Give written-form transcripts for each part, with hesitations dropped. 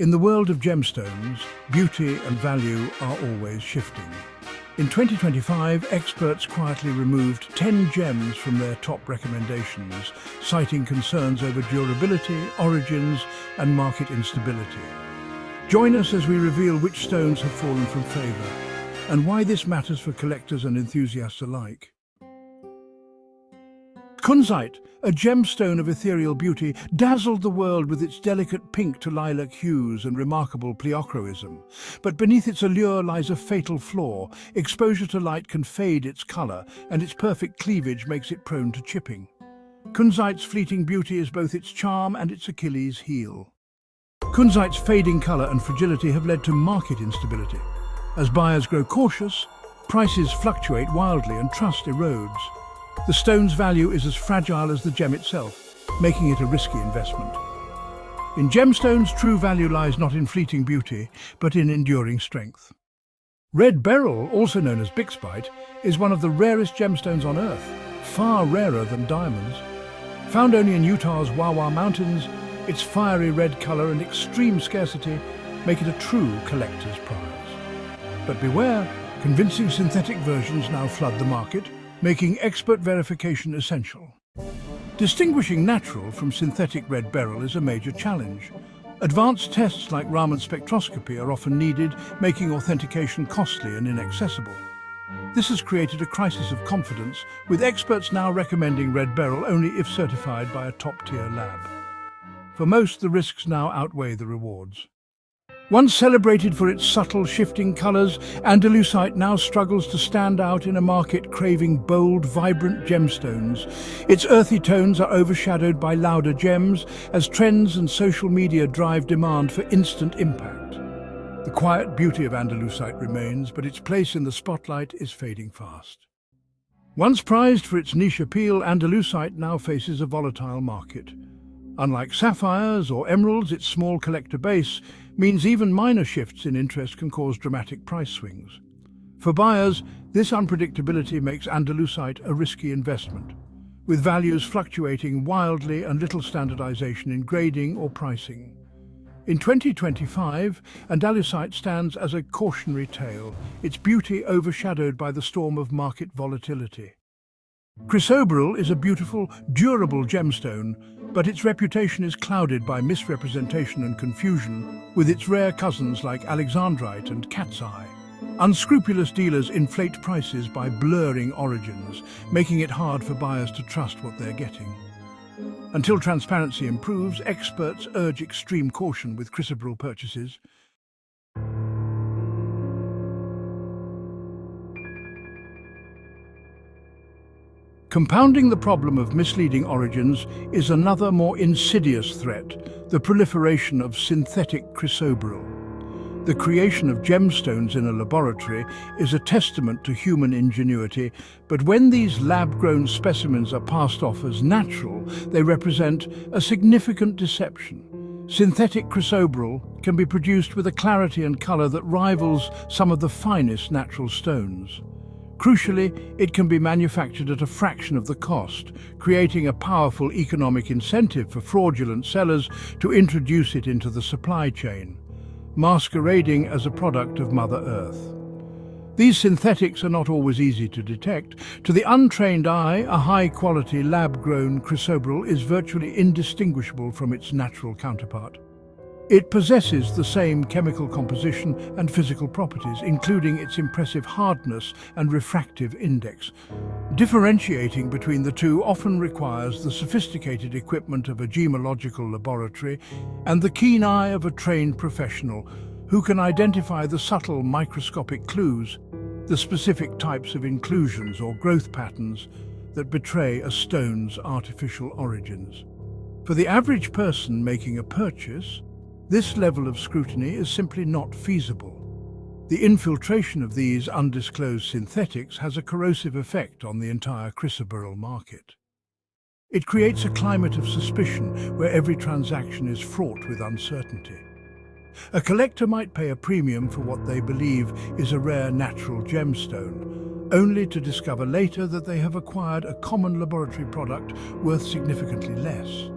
In the world of gemstones, beauty and value are always shifting. In 2025, experts quietly removed 10 gems from their top recommendations, citing concerns over durability, origins, and market instability. Join us as we reveal which stones have fallen from favor, and why this matters for collectors and enthusiasts alike. Kunzite, a gemstone of ethereal beauty, dazzled the world with its delicate pink to lilac hues and remarkable pleochroism. But beneath its allure lies a fatal flaw. Exposure to light can fade its color, and its perfect cleavage makes it prone to chipping. Kunzite's fleeting beauty is both its charm and its Achilles heel. Kunzite's fading color and fragility have led to market instability. As buyers grow cautious, prices fluctuate wildly and trust erodes. The stone's value is as fragile as the gem itself, making it a risky investment. In gemstones, true value lies not in fleeting beauty, but in enduring strength. Red beryl, also known as bixbyte, is one of the rarest gemstones on Earth, far rarer than diamonds. Found only in Utah's Wawa Mountains, its fiery red color and extreme scarcity make it a true collector's prize. But beware, convincing synthetic versions now flood the market, making expert verification essential. Distinguishing natural from synthetic red beryl is a major challenge. Advanced tests like Raman spectroscopy are often needed, making authentication costly and inaccessible. This has created a crisis of confidence, with experts now recommending red beryl only if certified by a top-tier lab. For most, the risks now outweigh the rewards. Once celebrated for its subtle, shifting colors, Andalusite now struggles to stand out in a market craving bold, vibrant gemstones. Its earthy tones are overshadowed by louder gems as trends and social media drive demand for instant impact. The quiet beauty of Andalusite remains, but its place in the spotlight is fading fast. Once prized for its niche appeal, Andalusite now faces a volatile market. Unlike sapphires or emeralds, its small collector base means even minor shifts in interest can cause dramatic price swings. For buyers, this unpredictability makes Andalusite a risky investment, with values fluctuating wildly and little standardization in grading or pricing. In 2025, Andalusite stands as a cautionary tale, its beauty overshadowed by the storm of market volatility. Chrysoberyl is a beautiful, durable gemstone, but its reputation is clouded by misrepresentation and confusion with its rare cousins like alexandrite and cat's eye. Unscrupulous dealers inflate prices by blurring origins, making it hard for buyers to trust what they're getting. Until transparency improves, experts urge extreme caution with chrysoberyl purchases. Compounding the problem of misleading origins is another more insidious threat, the proliferation of synthetic chrysoberyl. The creation of gemstones in a laboratory is a testament to human ingenuity, but when these lab-grown specimens are passed off as natural, they represent a significant deception. Synthetic chrysoberyl can be produced with a clarity and color that rivals some of the finest natural stones. Crucially, it can be manufactured at a fraction of the cost, creating a powerful economic incentive for fraudulent sellers to introduce it into the supply chain, masquerading as a product of Mother Earth. These synthetics are not always easy to detect. To the untrained eye, a high-quality lab-grown chrysoberyl is virtually indistinguishable from its natural counterpart. It possesses the same chemical composition and physical properties, including its impressive hardness and refractive index. Differentiating between the two often requires the sophisticated equipment of a gemological laboratory and the keen eye of a trained professional who can identify the subtle microscopic clues, the specific types of inclusions or growth patterns that betray a stone's artificial origins. For the average person making a purchase, this level of scrutiny is simply not feasible. The infiltration of these undisclosed synthetics has a corrosive effect on the entire chrysoberyl market. It creates a climate of suspicion where every transaction is fraught with uncertainty. A collector might pay a premium for what they believe is a rare natural gemstone, only to discover later that they have acquired a common laboratory product worth significantly less.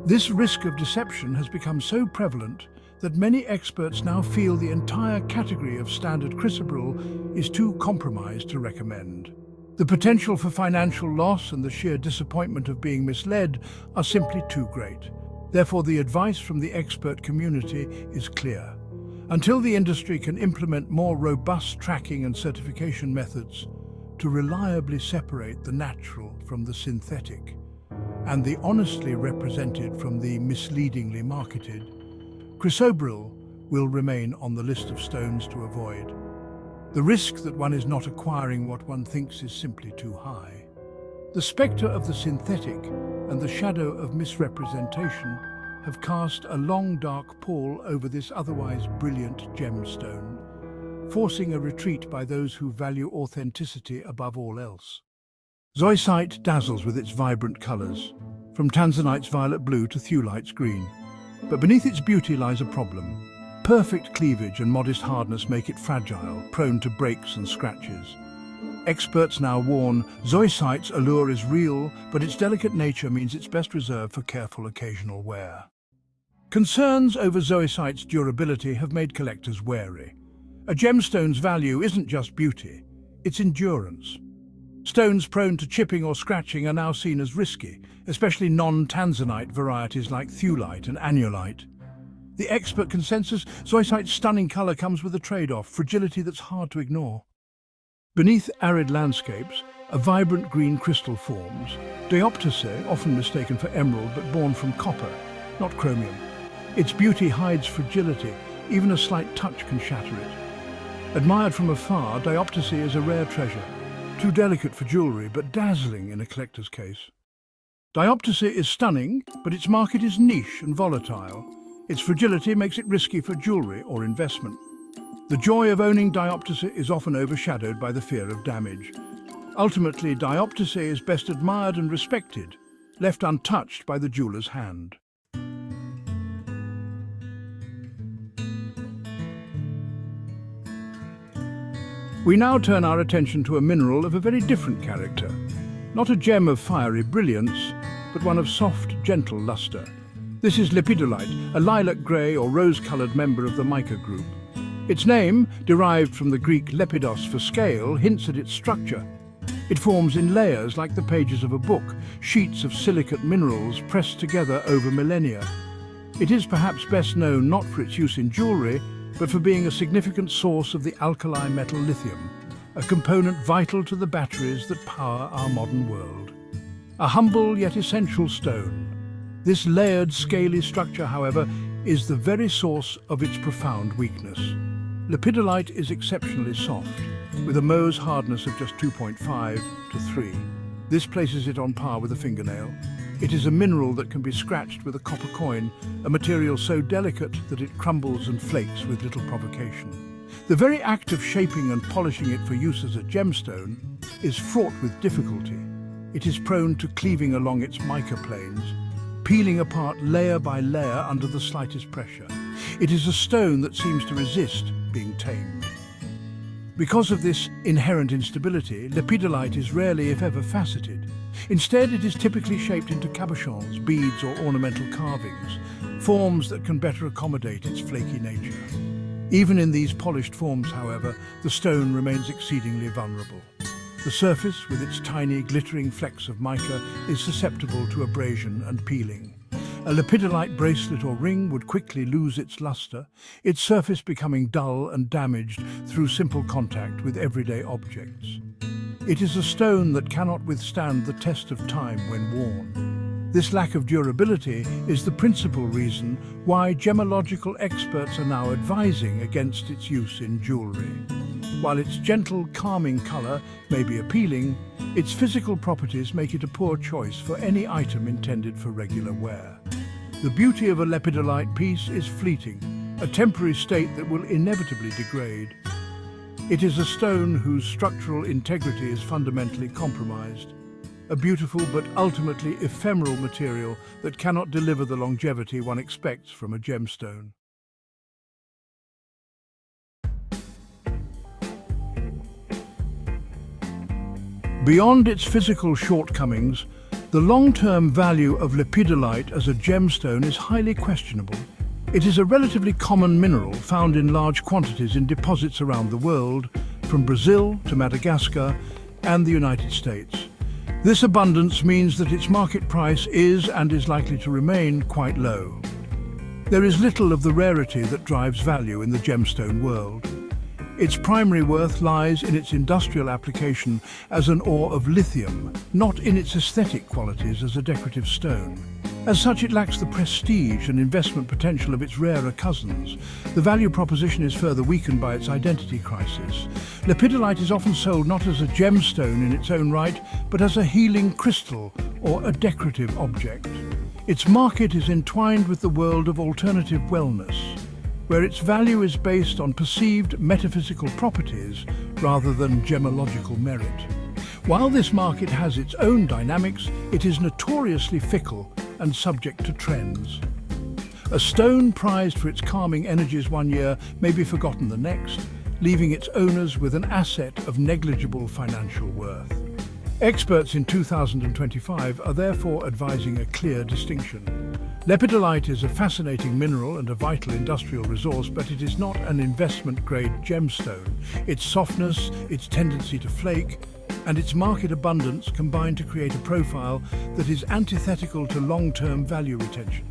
This risk of deception has become so prevalent that many experts now feel the entire category of standard chrysoberyl is too compromised to recommend. The potential for financial loss and the sheer disappointment of being misled are simply too great. Therefore, the advice from the expert community is clear. Until the industry can implement more robust tracking and certification methods to reliably separate the natural from the synthetic, and the honestly represented from the misleadingly marketed, chrysoberyl will remain on the list of stones to avoid. The risk that one is not acquiring what one thinks is simply too high. The spectre of the synthetic and the shadow of misrepresentation have cast a long dark pall over this otherwise brilliant gemstone, forcing a retreat by those who value authenticity above all else. Zoisite dazzles with its vibrant colours, from tanzanite's violet blue to thulite's green. But beneath its beauty lies a problem. Perfect cleavage and modest hardness make it fragile, prone to breaks and scratches. Experts now warn zoisite's allure is real, but its delicate nature means it's best reserved for careful occasional wear. Concerns over zoisite's durability have made collectors wary. A gemstone's value isn't just beauty, it's endurance. Stones prone to chipping or scratching are now seen as risky, especially non-tanzanite varieties like thulite and annulite. The expert consensus, zoisite's stunning colour comes with a trade-off, fragility that's hard to ignore. Beneath arid landscapes, a vibrant green crystal forms, dioptase, often mistaken for emerald but born from copper, not chromium. Its beauty hides fragility, even a slight touch can shatter it. Admired from afar, dioptase is a rare treasure, too delicate for jewellery but dazzling in a collector's case. Dioptase is stunning, but its market is niche and volatile. Its fragility makes it risky for jewellery or investment. The joy of owning dioptase is often overshadowed by the fear of damage. Ultimately, dioptase is best admired and respected, left untouched by the jeweller's hand. We now turn our attention to a mineral of a very different character. Not a gem of fiery brilliance, but one of soft, gentle luster. This is lepidolite, a lilac grey or rose-coloured member of the mica group. Its name, derived from the Greek lepidos for scale, hints at its structure. It forms in layers like the pages of a book, sheets of silicate minerals pressed together over millennia. It is perhaps best known not for its use in jewellery, but for being a significant source of the alkali metal lithium, a component vital to the batteries that power our modern world. A humble yet essential stone. This layered, scaly structure, however, is the very source of its profound weakness. Lepidolite is exceptionally soft, with a Mohs hardness of just 2.5 to 3. This places it on par with a fingernail. It is a mineral that can be scratched with a copper coin, a material so delicate that it crumbles and flakes with little provocation. The very act of shaping and polishing it for use as a gemstone is fraught with difficulty. It is prone to cleaving along its mica planes, peeling apart layer by layer under the slightest pressure. It is a stone that seems to resist being tamed. Because of this inherent instability, lepidolite is rarely, if ever, faceted. Instead, it is typically shaped into cabochons, beads or ornamental carvings, forms that can better accommodate its flaky nature. Even in these polished forms, however, the stone remains exceedingly vulnerable. The surface, with its tiny, glittering flecks of mica, is susceptible to abrasion and peeling. A lepidolite bracelet or ring would quickly lose its luster, its surface becoming dull and damaged through simple contact with everyday objects. It is a stone that cannot withstand the test of time when worn. This lack of durability is the principal reason why gemological experts are now advising against its use in jewellery. While its gentle, calming colour may be appealing, its physical properties make it a poor choice for any item intended for regular wear. The beauty of a lepidolite piece is fleeting, a temporary state that will inevitably degrade. It is a stone whose structural integrity is fundamentally compromised, a beautiful but ultimately ephemeral material that cannot deliver the longevity one expects from a gemstone. Beyond its physical shortcomings, the long-term value of lepidolite as a gemstone is highly questionable. It is a relatively common mineral found in large quantities in deposits around the world, from Brazil to Madagascar and the United States. This abundance means that its market price is and is likely to remain quite low. There is little of the rarity that drives value in the gemstone world. Its primary worth lies in its industrial application as an ore of lithium, not in its aesthetic qualities as a decorative stone. As such, it lacks the prestige and investment potential of its rarer cousins. The value proposition is further weakened by its identity crisis. Lepidolite is often sold not as a gemstone in its own right, but as a healing crystal or a decorative object. Its market is entwined with the world of alternative wellness, where its value is based on perceived metaphysical properties rather than gemological merit. While this market has its own dynamics, it is notoriously fickle and subject to trends. A stone prized for its calming energies one year may be forgotten the next, leaving its owners with an asset of negligible financial worth. Experts in 2025 are therefore advising a clear distinction. Lepidolite is a fascinating mineral and a vital industrial resource, but it is not an investment-grade gemstone. Its softness, its tendency to flake, and its market abundance combine to create a profile that is antithetical to long-term value retention.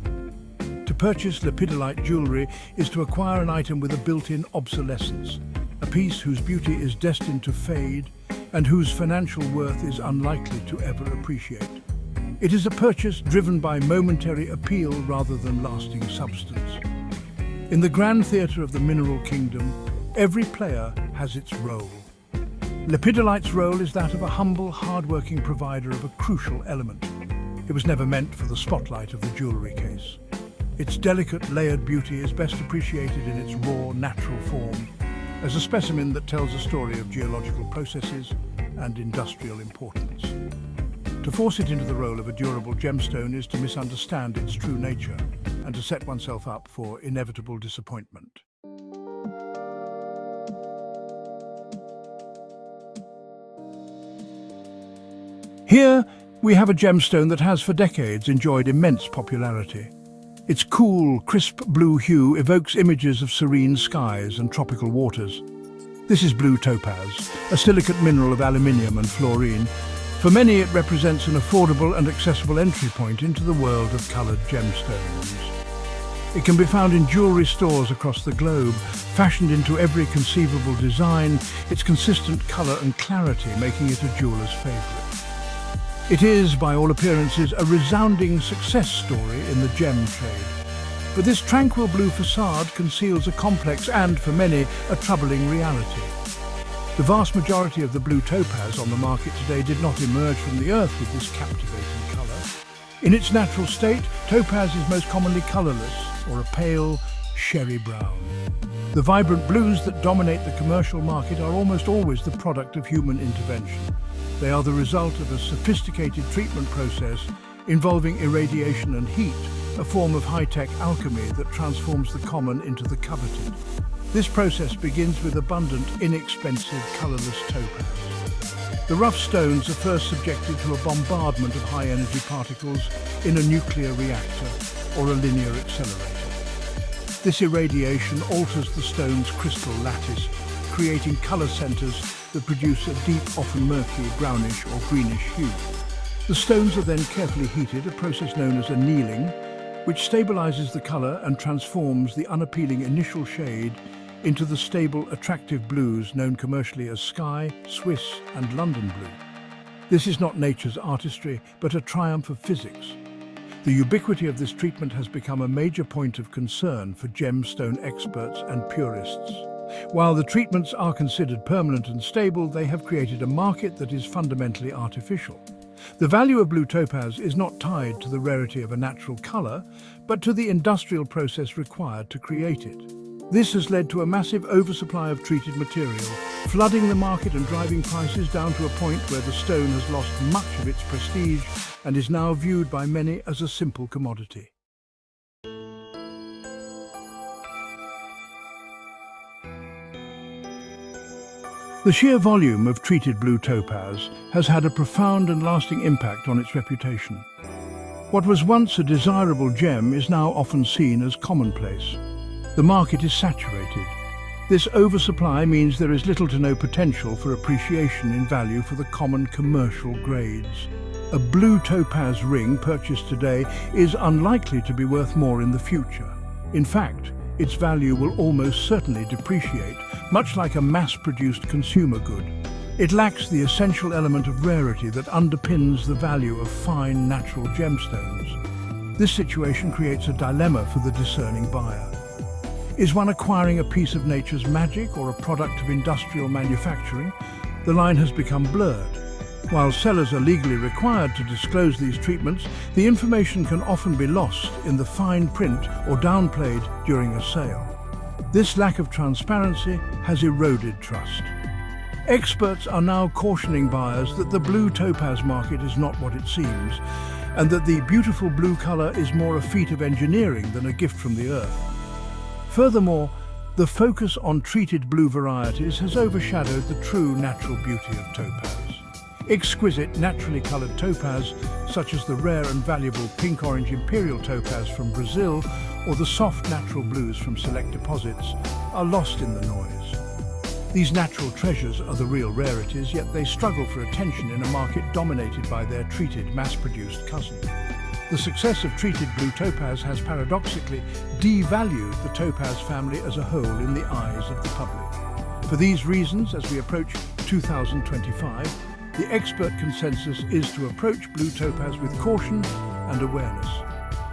To purchase lepidolite jewelry is to acquire an item with a built-in obsolescence, a piece whose beauty is destined to fade and whose financial worth is unlikely to ever appreciate. It is a purchase driven by momentary appeal rather than lasting substance. In the grand theatre of the mineral kingdom, every player has its role. Lepidolite's role is that of a humble, hard-working provider of a crucial element. It was never meant for the spotlight of the jewellery case. Its delicate, layered beauty is best appreciated in its raw, natural form, as a specimen that tells a story of geological processes and industrial importance. To force it into the role of a durable gemstone is to misunderstand its true nature and to set oneself up for inevitable disappointment. Here, we have a gemstone that has for decades enjoyed immense popularity. Its cool, crisp blue hue evokes images of serene skies and tropical waters. This is blue topaz, a silicate mineral of aluminium and fluorine. For many, it represents an affordable and accessible entry point into the world of coloured gemstones. It can be found in jewellery stores across the globe, fashioned into every conceivable design, its consistent colour and clarity making it a jeweller's favourite. It is, by all appearances, a resounding success story in the gem trade. But this tranquil blue facade conceals a complex and, for many, a troubling reality. The vast majority of the blue topaz on the market today did not emerge from the earth with this captivating colour. In its natural state, topaz is most commonly colourless, or a pale, sherry brown. The vibrant blues that dominate the commercial market are almost always the product of human intervention. They are the result of a sophisticated treatment process involving irradiation and heat, a form of high-tech alchemy that transforms the common into the coveted. This process begins with abundant, inexpensive, colourless topaz. The rough stones are first subjected to a bombardment of high-energy particles in a nuclear reactor or a linear accelerator. This irradiation alters the stone's crystal lattice, creating colour centres that produce a deep, often murky, brownish or greenish hue. The stones are then carefully heated, a process known as annealing, which stabilizes the color and transforms the unappealing initial shade into the stable, attractive blues known commercially as Sky, Swiss, and London blue. This is not nature's artistry, but a triumph of physics. The ubiquity of this treatment has become a major point of concern for gemstone experts and purists. While the treatments are considered permanent and stable, they have created a market that is fundamentally artificial. The value of blue topaz is not tied to the rarity of a natural color, but to the industrial process required to create it. This has led to a massive oversupply of treated material, flooding the market and driving prices down to a point where the stone has lost much of its prestige and is now viewed by many as a simple commodity. The sheer volume of treated blue topaz has had a profound and lasting impact on its reputation. What was once a desirable gem is now often seen as commonplace. The market is saturated. This oversupply means there is little to no potential for appreciation in value for the common commercial grades. A blue topaz ring purchased today is unlikely to be worth more in the future. In fact, its value will almost certainly depreciate, much like a mass-produced consumer good. It lacks the essential element of rarity that underpins the value of fine natural gemstones. This situation creates a dilemma for the discerning buyer. Is one acquiring a piece of nature's magic or a product of industrial manufacturing? The line has become blurred. While sellers are legally required to disclose these treatments, the information can often be lost in the fine print or downplayed during a sale. This lack of transparency has eroded trust. Experts are now cautioning buyers that the blue topaz market is not what it seems, and that the beautiful blue color is more a feat of engineering than a gift from the earth. Furthermore, the focus on treated blue varieties has overshadowed the true natural beauty of topaz. Exquisite, naturally colored topaz, such as the rare and valuable pink-orange imperial topaz from Brazil or the soft natural blues from select deposits, are lost in the noise. These natural treasures are the real rarities, yet they struggle for attention in a market dominated by their treated, mass-produced cousin. The success of treated blue topaz has paradoxically devalued the topaz family as a whole in the eyes of the public. For these reasons, as we approach 2025, the expert consensus is to approach blue topaz with caution and awareness.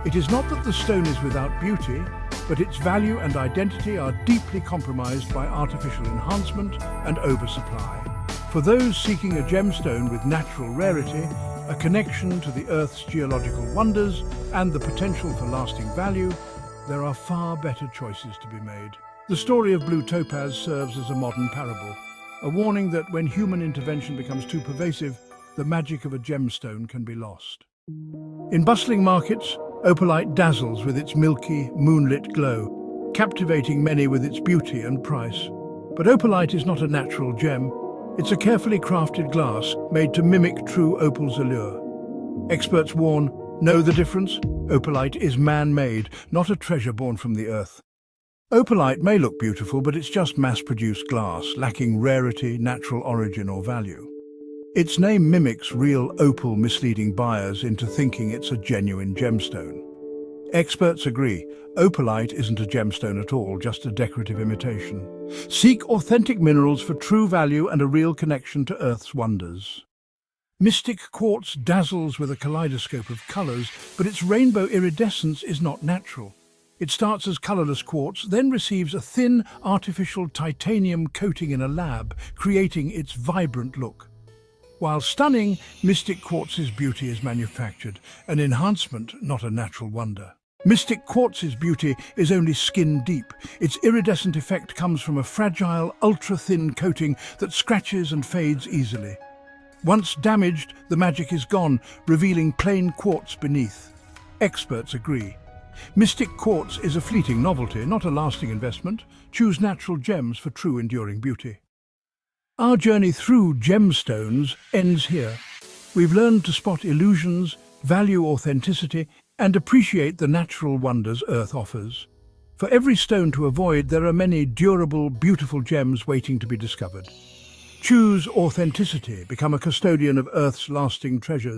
It is not that the stone is without beauty, but its value and identity are deeply compromised by artificial enhancement and oversupply. For those seeking a gemstone with natural rarity, a connection to the Earth's geological wonders, and the potential for lasting value, there are far better choices to be made. The story of blue topaz serves as a modern parable, a warning that when human intervention becomes too pervasive, the magic of a gemstone can be lost. In bustling markets, opalite dazzles with its milky, moonlit glow, captivating many with its beauty and price. But opalite is not a natural gem. It's a carefully crafted glass made to mimic true opal's allure. Experts warn, know the difference? Opalite is man-made, not a treasure born from the earth. Opalite may look beautiful, but it's just mass-produced glass, lacking rarity, natural origin or value. Its name mimics real opal, misleading buyers into thinking it's a genuine gemstone. Experts agree, opalite isn't a gemstone at all, just a decorative imitation. Seek authentic minerals for true value and a real connection to Earth's wonders. Mystic quartz dazzles with a kaleidoscope of colors, but its rainbow iridescence is not natural. It starts as colorless quartz, then receives a thin, artificial titanium coating in a lab, creating its vibrant look. While stunning, mystic quartz's beauty is manufactured, an enhancement, not a natural wonder. Mystic quartz's beauty is only skin deep. Its iridescent effect comes from a fragile, ultra-thin coating that scratches and fades easily. Once damaged, the magic is gone, revealing plain quartz beneath. Experts agree. Mystic quartz is a fleeting novelty, not a lasting investment. Choose natural gems for true enduring beauty. Our journey through gemstones ends here. We've learned to spot illusions, value authenticity, and appreciate the natural wonders Earth offers. For every stone to avoid, there are many durable, beautiful gems waiting to be discovered. Choose authenticity, become a custodian of Earth's lasting treasures.